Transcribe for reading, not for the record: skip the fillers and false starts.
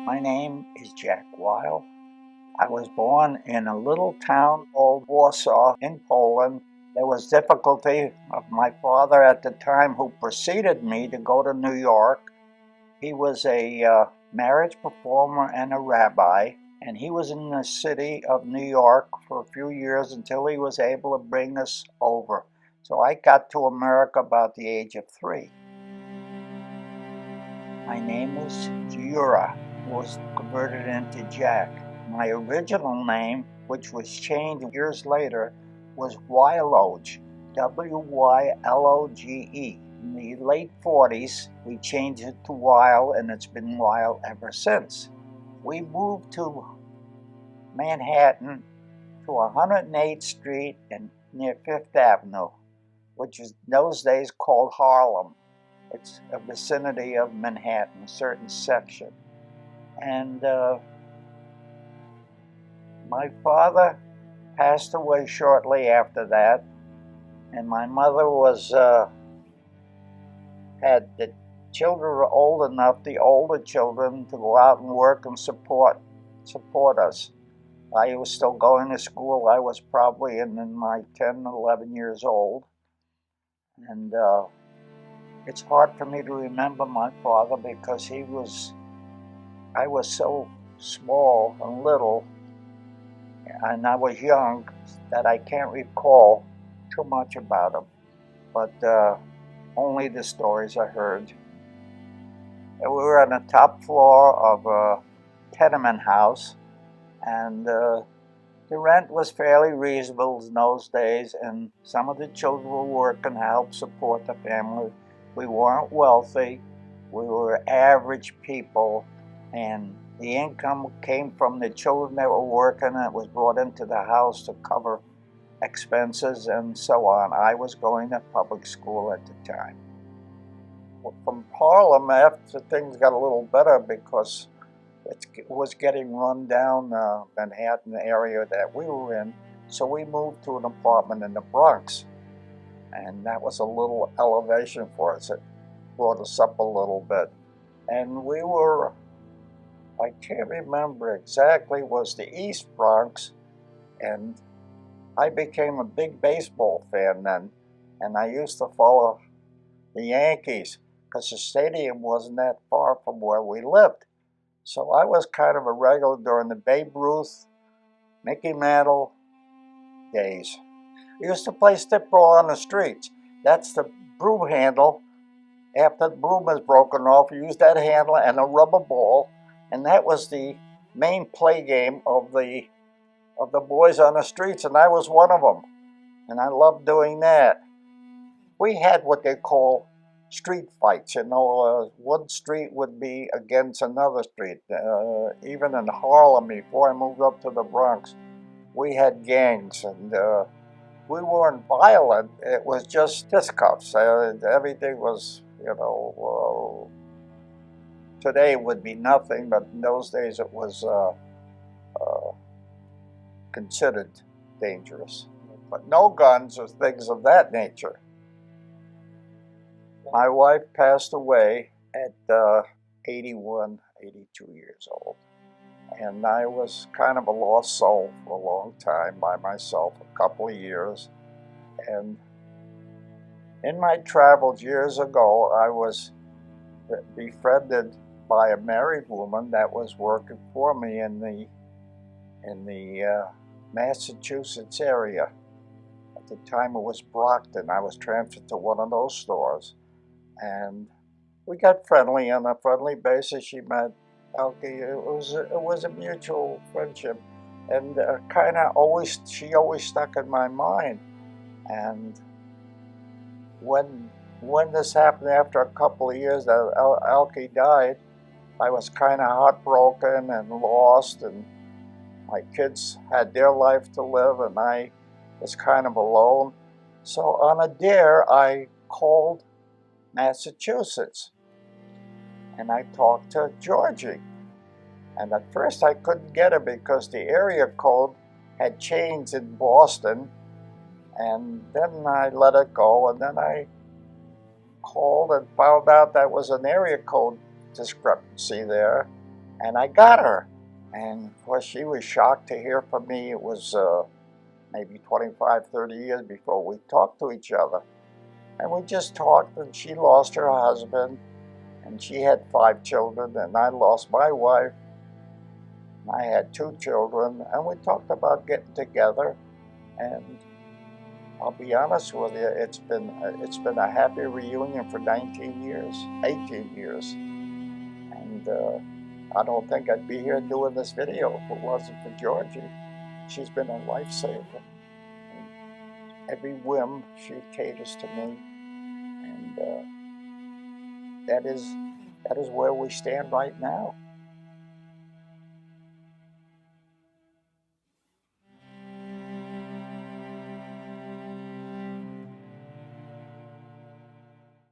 My name is Jack Wyle. I was born in a little town called Warsaw in Poland. There was difficulty of my father at the time who preceded me to go to New York. He was a marriage performer and a rabbi, and he was in the city of New York for a few years until he was able to bring us over. So I got to America about the age of 3. My name was Jura, was converted into Jack. My original name, which was changed years later, was Wyloge, W-Y-L-O-G-E. In the late 40s, we changed it to Wyle, and it's been Wyle ever since. We moved to Manhattan to 108th Street and near Fifth Avenue, which is those days called Harlem. It's a vicinity of Manhattan, a certain section. And my father passed away shortly after that, and my mother was had the children were old enough, the older children, to go out and work and support us. I was still going to school. I was probably in my 10, 11 years old, and it's hard for me to remember my father because I was so small and little, and I was young, that I can't recall too much about him, but only the stories I heard. And we were on the top floor of a tenement house, and the rent was fairly reasonable in those days, and some of the children were working to help support the family. We weren't wealthy. We were average people, and the income came from the children that were working, and it was brought into the house to cover expenses and so on. I was going to public school at the time. From Harlem, after things got a little better because it was getting run down, Manhattan area that we were in, so we moved to an apartment in the Bronx, and that was a little elevation for us. It brought us up a little bit, and we were, I can't remember exactly, was the East Bronx, and I became a big baseball fan then, and I used to follow the Yankees because the stadium wasn't that far from where we lived. So I was kind of a regular during the Babe Ruth, Mickey Mantle days. We used to play stickball on the streets. That's the broom handle. After the broom is broken off, you use that handle and a rubber ball, and that was the main play game of the boys on the streets, and I was one of them, and I loved doing that. We had what they call street fights. One street would be against another street. Even in Harlem, before I moved up to the Bronx, we had gangs, and we weren't violent. It was just fisticuffs. Everything was, today would be nothing, but in those days it was considered dangerous. But no guns or things of that nature. My wife passed away at 81, 82 years old. And I was kind of a lost soul for a long time by myself, a couple of years. And in my travels years ago, I was befriended by a married woman that was working for me in the Massachusetts area. At the time it was Brockton. I was transferred to one of those stores. And we got friendly on a friendly basis. She met Yankee. It was a mutual friendship, and she always stuck in my mind. And when this happened, after a couple of years that Alki died, I was kind of heartbroken and lost, and my kids had their life to live, and I was kind of alone. So on a dare, I called Massachusetts, and I talked to Georgie. And at first I couldn't get her because the area code had changed in Boston, and then I let it go, and then I called and found out that was an area code discrepancy there, And I got her. And of course, she was shocked to hear from me. It was maybe 25, 30 years before we talked to each other. And we just talked, and she lost her husband, and she had 5 children, and I lost my wife. I had 2 children, and we talked about getting together. And I'll be honest with you, it's been a happy reunion for 19 years, 18 years. And I don't think I'd be here doing this video if it wasn't for Georgie. She's been a lifesaver. And every whim, she caters to me. And that is where we stand right now.